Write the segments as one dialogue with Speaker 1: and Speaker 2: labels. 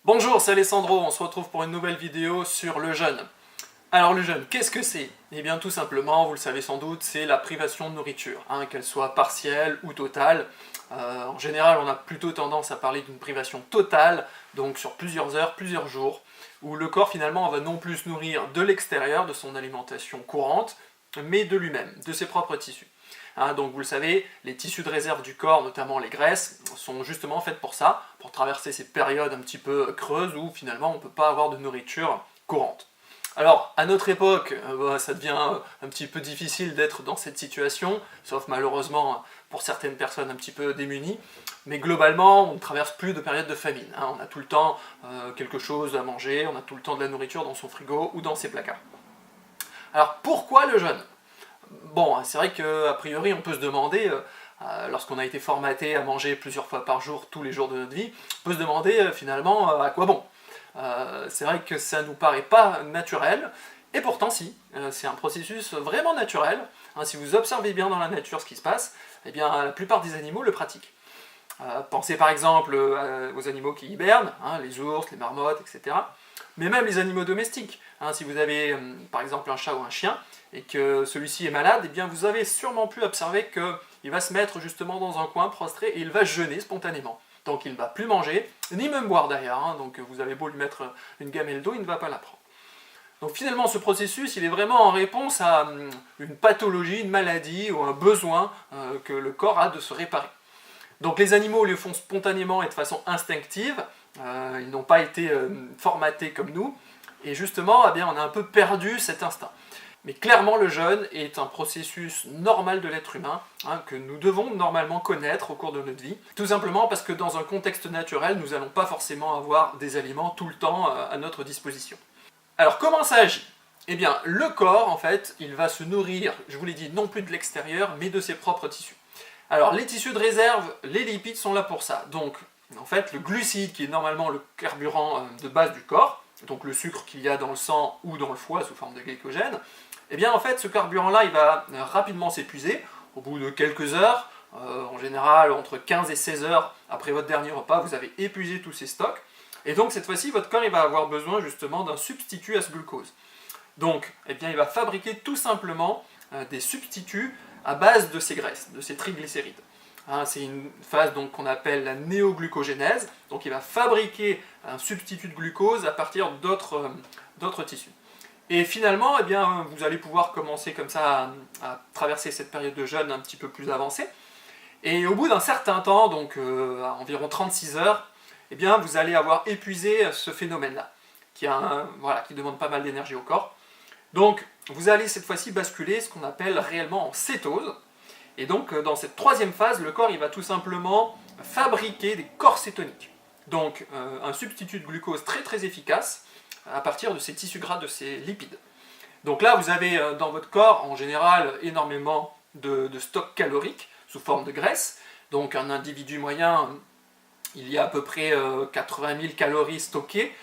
Speaker 1: Bonjour, c'est Alessandro, on se retrouve pour une nouvelle vidéo sur le jeûne. Alors le jeûne, qu'est-ce que c'est? Eh bien tout simplement, vous le savez sans doute, c'est la privation de nourriture, qu'elle soit partielle ou totale. En général, on a plutôt tendance à parler d'une privation totale, donc sur plusieurs heures, plusieurs jours, où le corps finalement va non plus se nourrir de l'extérieur, de son alimentation courante, mais de lui-même, de ses propres tissus. Donc vous le savez, les tissus de réserve du corps, notamment les graisses, sont justement faits pour ça, pour traverser ces périodes un petit peu creuses où finalement on ne peut pas avoir de nourriture courante. Alors, à notre époque, ça devient un petit peu difficile d'être dans cette situation, sauf malheureusement pour certaines personnes un petit peu démunies, mais globalement, on ne traverse plus de période de famine. On a tout le temps quelque chose à manger, on a tout le temps de la nourriture dans son frigo ou dans ses placards. Alors, pourquoi le jeûne? Bon, c'est vrai qu'a priori, on peut se demander, lorsqu'on a été formaté à manger plusieurs fois par jour, tous les jours de notre vie, on peut se demander finalement à quoi bon. C'est vrai que ça ne nous paraît pas naturel, et pourtant si, c'est un processus vraiment naturel. Si vous observez bien dans la nature ce qui se passe, eh bien la plupart des animaux le pratiquent. Pensez par exemple aux animaux qui hibernent, les ours, les marmottes, etc. Mais même les animaux domestiques. Si vous avez par exemple un chat ou un chien, et que celui-ci est malade, eh bien vous avez sûrement pu observer qu'il va se mettre justement dans un coin prostré et il va jeûner spontanément. Donc il ne va plus manger, ni même boire d'ailleurs, donc vous avez beau lui mettre une gamelle d'eau, il ne va pas la prendre. Donc finalement ce processus, il est vraiment en réponse à une pathologie, une maladie ou un besoin que le corps a de se réparer. Donc les animaux le font spontanément et de façon instinctive, ils n'ont pas été formatés comme nous, et justement, on a un peu perdu cet instinct. Mais clairement, le jeûne est un processus normal de l'être humain, que nous devons normalement connaître au cours de notre vie, tout simplement parce que dans un contexte naturel, nous n'allons pas forcément avoir des aliments tout le temps à notre disposition. Alors comment ça agit? Eh bien, le corps, en fait, il va se nourrir, je vous l'ai dit, non plus de l'extérieur, mais de ses propres tissus. Alors, les tissus de réserve, les lipides sont là pour ça. Donc, en fait, le glucide, qui est normalement le carburant de base du corps, donc le sucre qu'il y a dans le sang ou dans le foie sous forme de glycogène, eh bien en fait ce carburant-là il va rapidement s'épuiser au bout de quelques heures, en général entre 15 et 16 heures après votre dernier repas, vous avez épuisé tous ces stocks, et donc cette fois-ci votre corps il va avoir besoin justement d'un substitut à ce glucose. Donc eh bien, il va fabriquer tout simplement des substituts à base de ces graisses, de ces triglycérides. C'est une phase qu'on appelle la néoglucogénèse, donc il va fabriquer un substitut de glucose à partir d'autres tissus. Et finalement, eh bien, vous allez pouvoir commencer comme ça à traverser cette période de jeûne un petit peu plus avancée, et au bout d'un certain temps, donc à environ 36 heures, eh bien, vous allez avoir épuisé ce phénomène-là, qui demande pas mal d'énergie au corps. Donc vous allez cette fois-ci basculer ce qu'on appelle réellement en cétose. Et donc, dans cette troisième phase, le corps il va tout simplement fabriquer des corps cétoniques. Donc, un substitut de glucose très très efficace à partir de ces tissus gras, de ces lipides. Donc là, vous avez dans votre corps, en général, énormément de stocks caloriques sous forme de graisse. Donc, un individu moyen, il y a à peu près 80 000 calories stockées.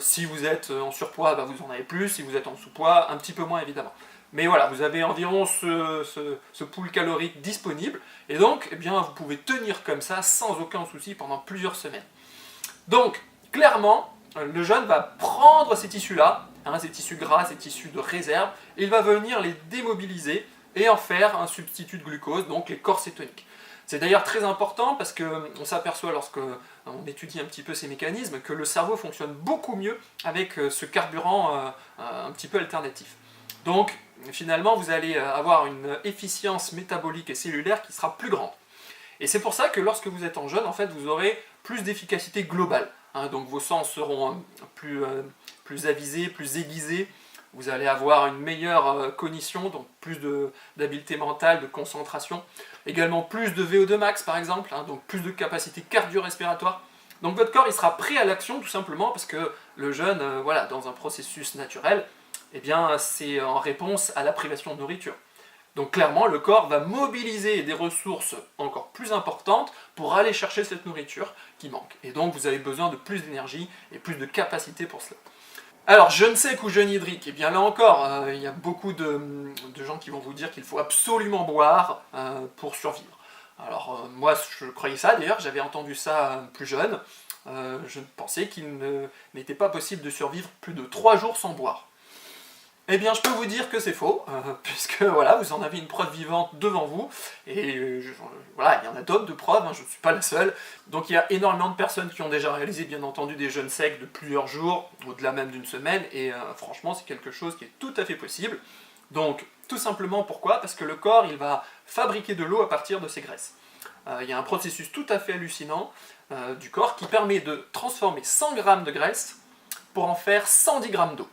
Speaker 1: Si vous êtes en surpoids, vous en avez plus. Si vous êtes en sous-poids, un petit peu moins évidemment. Mais voilà, vous avez environ ce pool calorique disponible, et donc eh bien, vous pouvez tenir comme ça sans aucun souci pendant plusieurs semaines. Donc, clairement, le jeûne va prendre ces tissus-là, ces tissus gras, ces tissus de réserve, et il va venir les démobiliser et en faire un substitut de glucose, donc les corps cétoniques. C'est d'ailleurs très important parce qu'on s'aperçoit lorsqu'on étudie un petit peu ces mécanismes que le cerveau fonctionne beaucoup mieux avec ce carburant un petit peu alternatif. Donc, finalement, vous allez avoir une efficience métabolique et cellulaire qui sera plus grande. Et c'est pour ça que lorsque vous êtes en jeûne, en fait, vous aurez plus d'efficacité globale. Donc vos sens seront plus avisés, plus aiguisés. Vous allez avoir une meilleure cognition, donc plus d'habileté mentale, de concentration. Également plus de VO2 max, par exemple, donc plus de capacité cardio-respiratoire. Donc votre corps il sera prêt à l'action tout simplement parce que le jeûne, dans un processus naturel, eh bien, c'est en réponse à la privation de nourriture. Donc clairement, le corps va mobiliser des ressources encore plus importantes pour aller chercher cette nourriture qui manque. Et donc vous avez besoin de plus d'énergie et plus de capacité pour cela. Alors, jeûne sec ou jeûne hydrique? Eh bien là encore, il y a beaucoup de gens qui vont vous dire qu'il faut absolument boire pour survivre. Alors moi je croyais ça d'ailleurs, j'avais entendu ça plus jeune. je pensais qu'il n'était pas possible de survivre plus de 3 jours sans boire. Eh bien, je peux vous dire que c'est faux, puisque voilà, vous en avez une preuve vivante devant vous, et voilà, il y en a d'autres de preuves, hein, je ne suis pas la seule. Donc il y a énormément de personnes qui ont déjà réalisé, bien entendu, des jeûnes secs de plusieurs jours, au-delà même d'une semaine, et franchement, c'est quelque chose qui est tout à fait possible. Donc, tout simplement, pourquoi? Parce que le corps, il va fabriquer de l'eau à partir de ses graisses. Il y a un processus tout à fait hallucinant du corps qui permet de transformer 100 grammes de graisse pour en faire 110 grammes d'eau.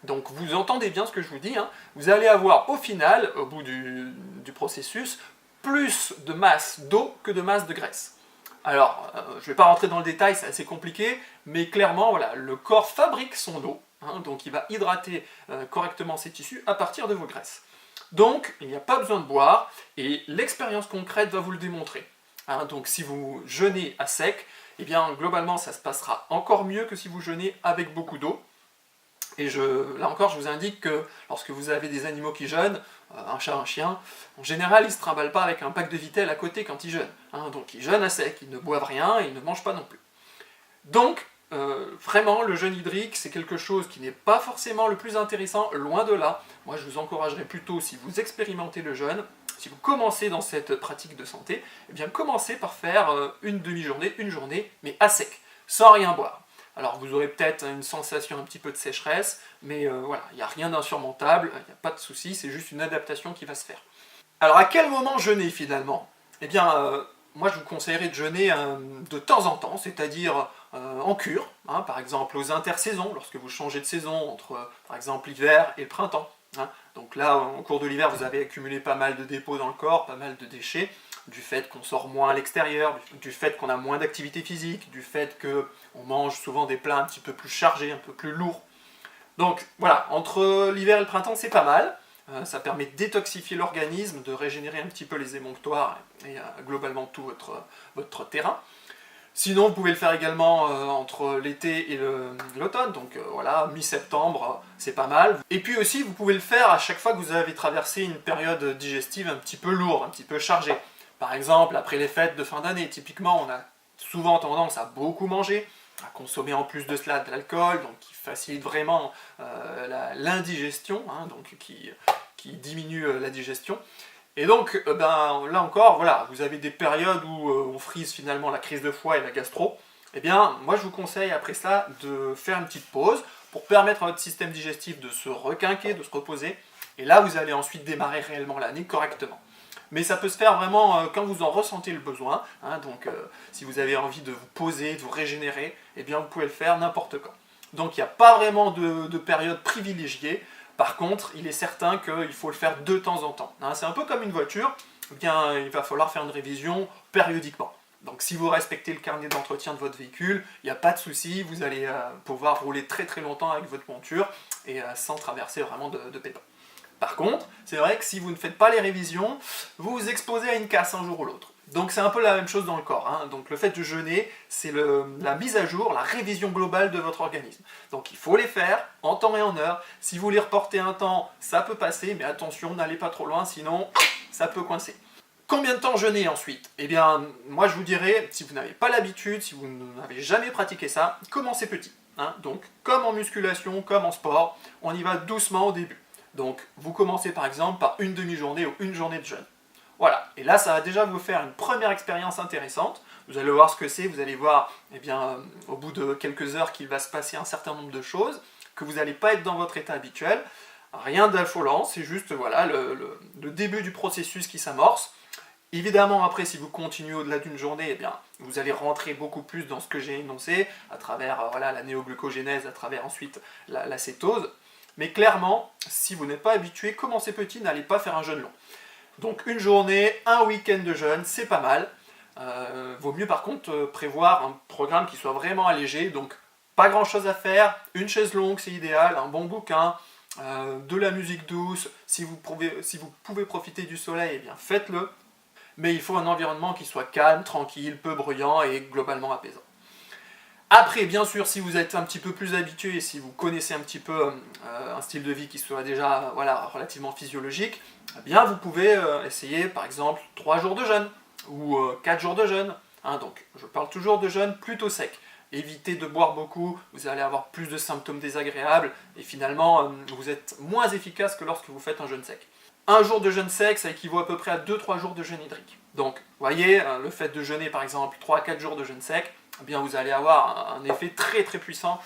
Speaker 1: Donc vous entendez bien ce que je vous dis, hein. Vous allez avoir au final, au bout du processus, plus de masse d'eau que de masse de graisse. Alors, je ne vais pas rentrer dans le détail, c'est assez compliqué, mais clairement, voilà, le corps fabrique son eau, hein, donc il va hydrater correctement ses tissus à partir de vos graisses. Donc, il n'y a pas besoin de boire, et l'expérience concrète va vous le démontrer. Hein, donc si vous jeûnez à sec, eh bien globalement ça se passera encore mieux que si vous jeûnez avec beaucoup d'eau. Et là encore, je vous indique que lorsque vous avez des animaux qui jeûnent, un chat, un chien, en général, ils ne se trimballent pas avec un pack de Vittel à côté quand ils jeûnent. Hein, donc ils jeûnent à sec, ils ne boivent rien et ils ne mangent pas non plus. Donc, vraiment, le jeûne hydrique, c'est quelque chose qui n'est pas forcément le plus intéressant, loin de là. Moi, je vous encouragerais plutôt, si vous expérimentez le jeûne, si vous commencez dans cette pratique de santé, eh bien commencez par faire une demi-journée, une journée, mais à sec, sans rien boire. Alors vous aurez peut-être une sensation un petit peu de sécheresse, mais voilà, il n'y a rien d'insurmontable, il n'y a pas de souci, c'est juste une adaptation qui va se faire. Alors à quel moment jeûner finalement? Eh bien, moi je vous conseillerais de jeûner de temps en temps, c'est-à-dire en cure, hein, par exemple aux intersaisons, lorsque vous changez de saison entre par exemple l'hiver et le printemps. Hein. Donc là, au cours de l'hiver, vous avez accumulé pas mal de dépôts dans le corps, pas mal de déchets, du fait qu'on sort moins à l'extérieur, du fait qu'on a moins d'activité physique, du fait qu'on mange souvent des plats un petit peu plus chargés, un peu plus lourds. Donc voilà, entre l'hiver et le printemps, c'est pas mal. Ça permet de détoxifier l'organisme, de régénérer un petit peu les émonctoires et globalement tout votre terrain. Sinon, vous pouvez le faire également entre l'été et l'automne, donc voilà, mi-septembre, c'est pas mal. Et puis aussi, vous pouvez le faire à chaque fois que vous avez traversé une période digestive un petit peu lourde, un petit peu chargée. Par exemple, après les fêtes de fin d'année, typiquement, on a souvent tendance à beaucoup manger, à consommer en plus de cela de l'alcool, donc qui facilite vraiment l'indigestion, hein, donc qui diminue la digestion. Et donc, là encore, voilà, vous avez des périodes où on frise finalement la crise de foie et la gastro. Eh bien, moi je vous conseille après ça de faire une petite pause pour permettre à votre système digestif de se requinquer, de se reposer. Et là, vous allez ensuite démarrer réellement l'année correctement. Mais ça peut se faire vraiment quand vous en ressentez le besoin. Hein, donc, si vous avez envie de vous poser, de vous régénérer, eh bien, vous pouvez le faire n'importe quand. Donc, il n'y a pas vraiment de période privilégiée. Par contre, il est certain qu'il faut le faire de temps en temps. Hein, c'est un peu comme une voiture, eh bien, il va falloir faire une révision périodiquement. Donc si vous respectez le carnet d'entretien de votre véhicule, il n'y a pas de souci, vous allez pouvoir rouler très très longtemps avec votre monture et sans traverser vraiment de pépins. Par contre, c'est vrai que si vous ne faites pas les révisions, vous vous exposez à une casse un jour ou l'autre. Donc c'est un peu la même chose dans le corps. Hein. Donc le fait de jeûner, c'est la mise à jour, la révision globale de votre organisme. Donc il faut les faire en temps et en heure. Si vous les reportez un temps, ça peut passer, mais attention, n'allez pas trop loin, sinon ça peut coincer. Combien de temps jeûner ensuite? Eh bien, moi je vous dirais, si vous n'avez pas l'habitude, si vous n'avez jamais pratiqué ça, commencez petit. Hein. Donc comme en musculation, comme en sport, on y va doucement au début. Donc vous commencez par exemple par une demi-journée ou une journée de jeûne. Voilà, et là ça va déjà vous faire une première expérience intéressante. Vous allez voir ce que c'est, vous allez voir eh bien, au bout de quelques heures qu'il va se passer un certain nombre de choses, que vous n'allez pas être dans votre état habituel. Rien d'affolant, c'est juste voilà, le début du processus qui s'amorce. Évidemment, après, si vous continuez au-delà d'une journée, eh bien, vous allez rentrer beaucoup plus dans ce que j'ai énoncé, à travers voilà, la néoglucogénèse, à travers ensuite la cétose. Mais clairement, si vous n'êtes pas habitué, commencez petit, n'allez pas faire un jeûne long. Donc une journée, un week-end de jeûne, c'est pas mal. Vaut mieux par contre prévoir un programme qui soit vraiment allégé, donc pas grand-chose à faire, une chaise longue c'est idéal, un bon bouquin, de la musique douce, si vous pouvez profiter du soleil, eh bien faites-le. Mais il faut un environnement qui soit calme, tranquille, peu bruyant et globalement apaisant. Après, bien sûr, si vous êtes un petit peu plus habitué et si vous connaissez un petit peu un style de vie qui soit déjà voilà, relativement physiologique, eh bien vous pouvez essayer par exemple 3 jours de jeûne ou 4 jours de jeûne. Hein, donc je parle toujours de jeûne plutôt sec. évitez de boire beaucoup, vous allez avoir plus de symptômes désagréables, et finalement, vous êtes moins efficace que lorsque vous faites un jeûne sec. Un jour de jeûne sec, ça équivaut à peu près à 2-3 jours de jeûne hydrique. Donc, vous voyez, le fait de jeûner par exemple 3-4 jours de jeûne sec, eh bien vous allez avoir un effet très très puissant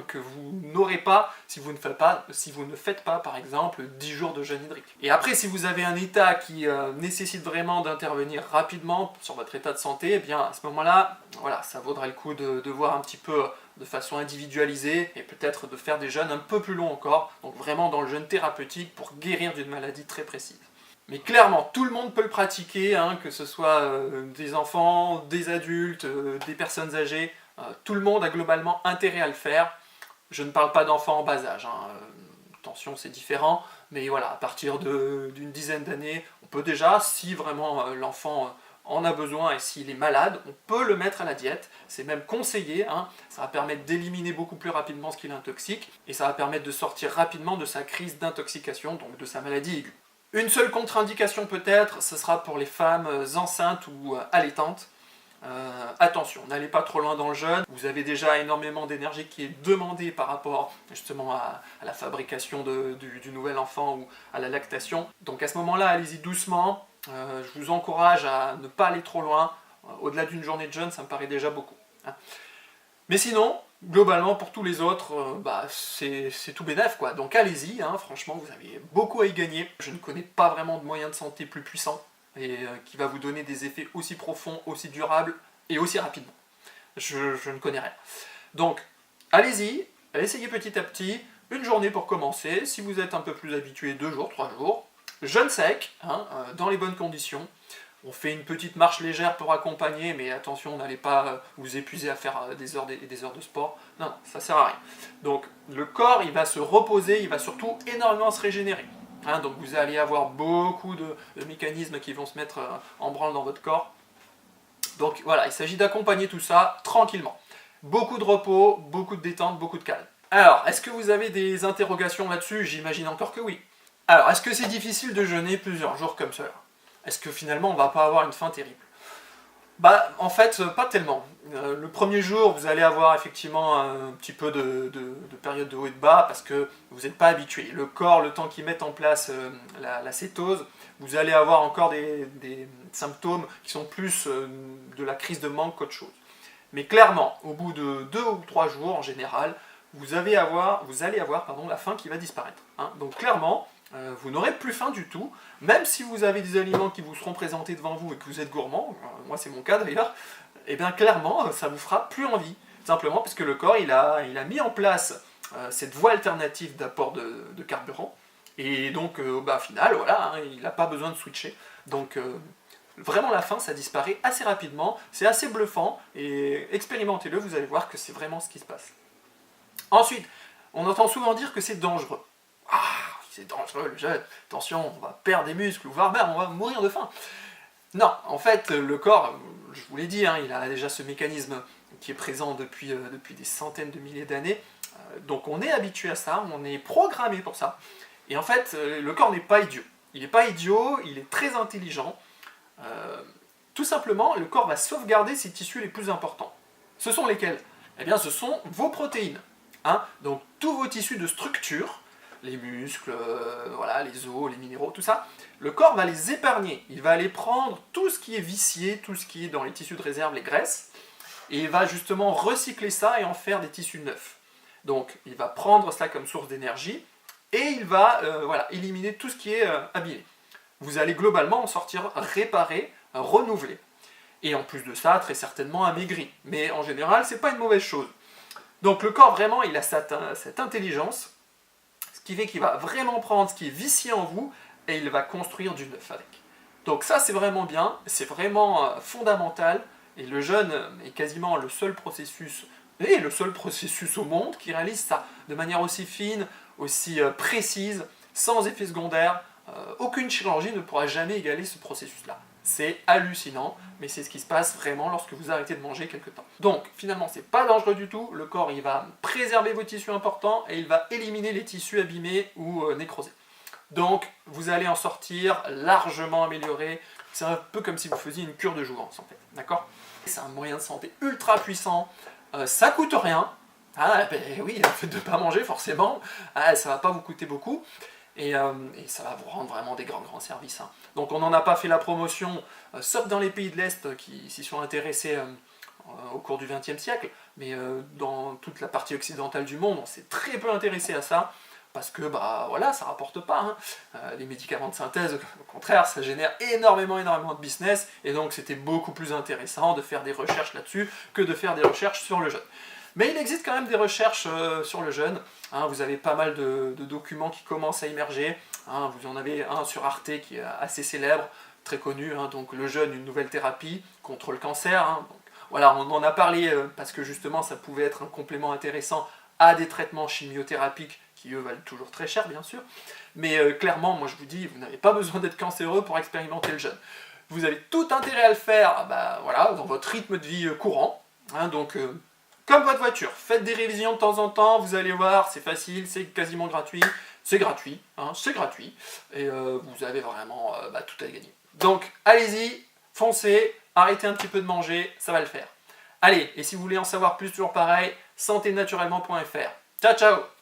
Speaker 1: que vous n'aurez pas si vous ne faites pas par exemple 10 jours de jeûne hydrique. Et après, si vous avez un état qui nécessite vraiment d'intervenir rapidement sur votre état de santé, eh bien à ce moment-là, voilà, ça vaudra le coup de voir un petit peu de façon individualisée et peut-être de faire des jeûnes un peu plus longs encore, donc vraiment dans le jeûne thérapeutique pour guérir d'une maladie très précise. Mais clairement, tout le monde peut le pratiquer, que ce soit des enfants, des adultes, des personnes âgées, tout le monde a globalement intérêt à le faire. Je ne parle pas d'enfants en bas âge, attention c'est différent, mais voilà, à partir d'une dizaine d'années, on peut déjà, si vraiment l'enfant en a besoin et s'il est malade, on peut le mettre à la diète, c'est même conseillé, ça va permettre d'éliminer beaucoup plus rapidement ce qui l'intoxique, et ça va permettre de sortir rapidement de sa crise d'intoxication, donc de sa maladie aiguë. Une seule contre-indication peut-être, ce sera pour les femmes enceintes ou allaitantes. Attention, n'allez pas trop loin dans le jeûne, vous avez déjà énormément d'énergie qui est demandée par rapport justement à la fabrication du nouvel enfant ou à la lactation. Donc à ce moment-là, allez-y doucement, je vous encourage à ne pas aller trop loin, au-delà d'une journée de jeûne, ça me paraît déjà beaucoup. Mais sinon, globalement, pour tous les autres, c'est tout bénef, quoi. Donc allez-y, franchement, vous avez beaucoup à y gagner. Je ne connais pas vraiment de moyen de santé plus puissant et qui va vous donner des effets aussi profonds, aussi durables et aussi rapidement. Je ne connais rien. Donc, allez-y, essayez petit à petit, une journée pour commencer. Si vous êtes un peu plus habitué, 2 jours, 3 jours. Jeûne sec, dans les bonnes conditions. On fait une petite marche légère pour accompagner, mais attention, n'allez pas vous épuiser à faire des heures et des heures de sport. Non, ça sert à rien. Donc le corps, il va se reposer, il va surtout énormément se régénérer. Donc vous allez avoir beaucoup de mécanismes qui vont se mettre en branle dans votre corps. Donc voilà, il s'agit d'accompagner tout ça tranquillement. Beaucoup de repos, beaucoup de détente, beaucoup de calme. Alors, est-ce que vous avez des interrogations là-dessus? J'imagine encore que oui. Alors, est-ce que c'est difficile de jeûner plusieurs jours comme cela? Est-ce que finalement on va pas avoir une faim terrible? En fait, pas tellement. Le premier jour, vous allez avoir effectivement un petit peu de période de haut et de bas parce que vous n'êtes pas habitué. Le corps, le temps qu'il mette en place la cétose, vous allez avoir encore des symptômes qui sont plus de la crise de manque qu'autre chose. Mais clairement, au bout de 2 ou 3 jours en général, vous allez avoir la faim qui va disparaître. Donc clairement, vous n'aurez plus faim du tout, même si vous avez des aliments qui vous seront présentés devant vous et que vous êtes gourmand, moi c'est mon cas d'ailleurs, et bien clairement ça vous fera plus envie, simplement parce que le corps il a mis en place cette voie alternative d'apport de carburant, et donc au final voilà, il n'a pas besoin de switcher, donc vraiment la faim ça disparaît assez rapidement, c'est assez bluffant, et expérimentez-le, vous allez voir que c'est vraiment ce qui se passe. Ensuite, on entend souvent dire que c'est dangereux. C'est dangereux le jeûne, attention, on va perdre des muscles, ou voire même on va mourir de faim. Non, en fait, le corps, je vous l'ai dit, il a déjà ce mécanisme qui est présent depuis des centaines de milliers d'années, donc on est habitué à ça, on est programmé pour ça, et en fait, le corps n'est pas idiot. Il n'est pas idiot, il est très intelligent. Tout simplement, le corps va sauvegarder ses tissus les plus importants. Ce sont lesquels? Eh bien, ce sont vos protéines. Donc, tous vos tissus de structure, les muscles, les os, les minéraux, tout ça, le corps va les épargner. Il va aller prendre tout ce qui est vicié, tout ce qui est dans les tissus de réserve, les graisses, et il va justement recycler ça et en faire des tissus neufs. Donc, il va prendre ça comme source d'énergie, et il va éliminer tout ce qui est abîmé. Vous allez globalement en sortir réparé, renouvelé. Et en plus de ça, très certainement amaigri. Mais en général, c'est pas une mauvaise chose. Donc le corps, vraiment, il a cette intelligence, ce qui fait qu'il va vraiment prendre ce qui est vicié en vous, et il va construire du neuf avec. Donc ça, c'est vraiment bien, c'est vraiment fondamental, et le jeûne est quasiment le seul processus au monde qui réalise ça de manière aussi fine, aussi précise, sans effet secondaire. Aucune chirurgie ne pourra jamais égaler ce processus-là. C'est hallucinant, mais c'est ce qui se passe vraiment lorsque vous arrêtez de manger quelque temps. Donc, finalement, c'est pas dangereux du tout. Le corps, il va préserver vos tissus importants et il va éliminer les tissus abîmés ou nécrosés. Donc, vous allez en sortir largement amélioré. C'est un peu comme si vous faisiez une cure de jouvence, en fait. D'accord ? C'est un moyen de santé ultra puissant. ça coûte rien. Ah, ben oui, le fait de ne pas manger, forcément, ça va pas vous coûter beaucoup. Et ça va vous rendre vraiment des grands services, hein. Donc on n'en a pas fait la promotion, sauf dans les pays de l'Est qui s'y sont intéressés au cours du XXe siècle, mais dans toute la partie occidentale du monde, on s'est très peu intéressé à ça, parce que bah voilà, ça rapporte pas, hein. Les médicaments de synthèse, au contraire, ça génère énormément de business, et donc c'était beaucoup plus intéressant de faire des recherches là-dessus que de faire des recherches sur le jeûne. Mais il existe quand même des recherches sur le jeûne, hein. Vous avez pas mal de documents qui commencent à émerger, hein. Vous en avez un sur Arte qui est assez célèbre, très connu, hein. Donc le jeûne, une nouvelle thérapie contre le cancer, hein. Donc, voilà, on en a parlé parce que justement ça pouvait être un complément intéressant à des traitements chimiothérapiques qui eux valent toujours très cher bien sûr, mais clairement moi je vous dis, vous n'avez pas besoin d'être cancéreux pour expérimenter le jeûne. Vous avez tout intérêt à le faire bah, voilà, dans votre rythme de vie courant, hein. Donc comme votre voiture, faites des révisions de temps en temps, vous allez voir, c'est facile, c'est quasiment gratuit, hein, c'est gratuit, et vous avez vraiment bah, tout à gagner. Donc allez-y, foncez, arrêtez un petit peu de manger, ça va le faire. Allez, et si vous voulez en savoir plus, toujours pareil, santénaturellement.fr. Ciao ciao.